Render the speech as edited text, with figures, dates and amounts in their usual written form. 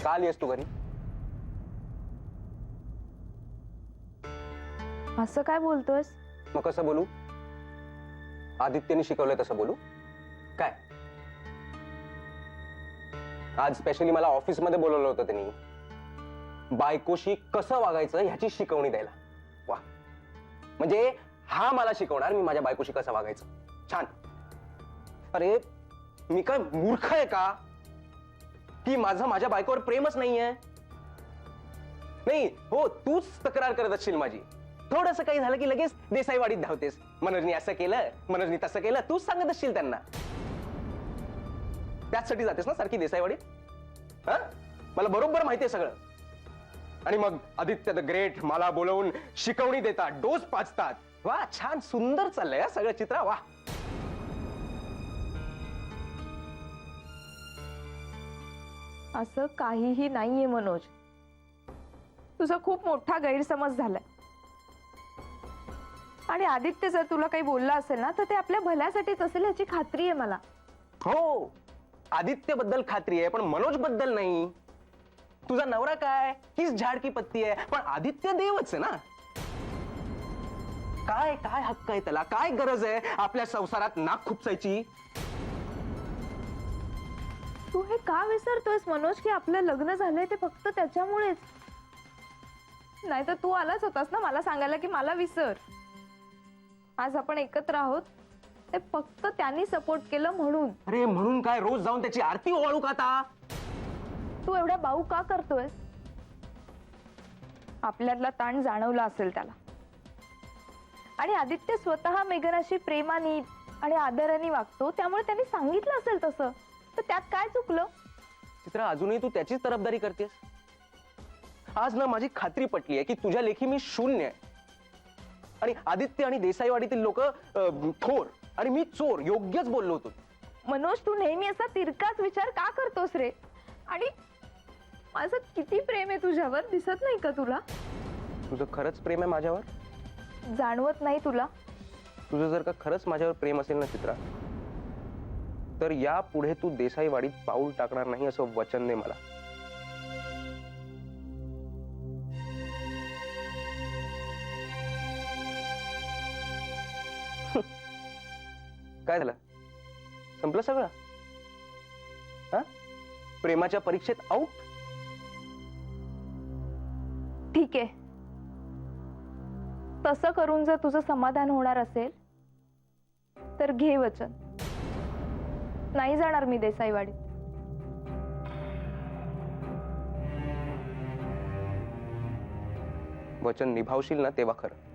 का आलीस तू घरी? असं काय बोलतोयस? मग कसं बोलू? आदित्यने शिकवलंय तसं बोलू काय? आज स्पेशली मला ऑफिस मध्ये बोलवलं होतं त्यांनी बायकोशी कसं वागायचं ह्याची शिकवणी द्यायला. वा, म्हणजे हा मला शिकवणार मी माझ्या बायकोशी कसं वागायचं. छान. अरे मी काय मूर्ख आहे का की माझं माझ्या बायकोवर प्रेमच नाहीये? नाही हो, तूच तक्रार करत असशील माझी. थोडंसं काही झालं की लगेच देसाईवाडीत धावतेस. मनोजनी असं केलं, मनोजनी तसं केलं, तूच सांगत असशील त्यांना. त्याचसाठी जातेस ना सारखी देसाईवाडीत? हा, मला बरोबर माहिती आहे सगळं. आणि मग आदित्य द ग्रेट मला बोलवून शिकवणी देतात, डोस पाचतात. वा, छान सुंदर चाललंय सगळं चित्र. वा, असं काहीही नाहीये मनोज. तुझा खूप मोठा गैरसमज झालाय. आणि आदित्य जर तुला काही बोलला असेल ना तर ते आपल्या भल्यासाठीच असेल याची खात्री आहे मला. हो, आदित्य बद्दल खात्री आहे पण मनोज बद्दल नाही. तुझा नवरा काय हीच झाड की पत्ती आहे, पण आदित्य देवच आहे ना. काय काय हक्क आहे त्याला? काय गरज आहे आपल्या संसारात नाक खुपसायची? तू हे का विसरतोयस मनोज की आपलं लग्न झालंय ते फक्त त्याच्यामुळेच. नाही तर तू आलाच होतास ना मला सांगायला की मला विसर. आज आपण एकत्र आहोत ते फक्त त्यांनी सपोर्ट केलं म्हणून. अरे म्हणून काय रोज जाऊन त्याची आरती ओवाळू का आता? तू एवढा बाऊ का करतोयस? आपल्यातला ताण जाणवला असेल त्याला. आणि आदित्य स्वतः मेघनाशी प्रेमाने आणि आदराने वागतो त्यामुळे त्यांनी सांगितलं असेल तसं. तर त्यात काय चुकलं? चित्रा, अजूनही तू त्याचीच तरफदारी करतेस. आज ना माझी खात्री पटली आहे की तुझ्या लेखी मी शून्य आहे आणि आदित्य आणि देसाईवाडीतील लोक थोर आणि मी चोर. योग्यच बोललो होतो. मनोज, तू नेहमी असा तिरकाच विचार का करतोस रे? आणि माझं किती प्रेम आहे तुझ्यावर दिसत नाही का तुला? तुझं खरंच प्रेम आहे माझ्यावर? जाणवत नाही तुला? तुझं जर का खरंच माझ्यावर प्रेम असेल ना चित्रा, तर यापुढे तू देसाईवाडीत पाऊल टाकणार नाही असं वचन दे मला. काय झालं? संपलं सगळं? हा, प्रेमाच्या परीक्षेत आऊट? ठीक आहे, तसं करून जर तुझं समाधान होणार असेल तर घे वचन. नाही जाणार मी देसाईवाडीत. वचन निभावशील ना तेव्हा खरं.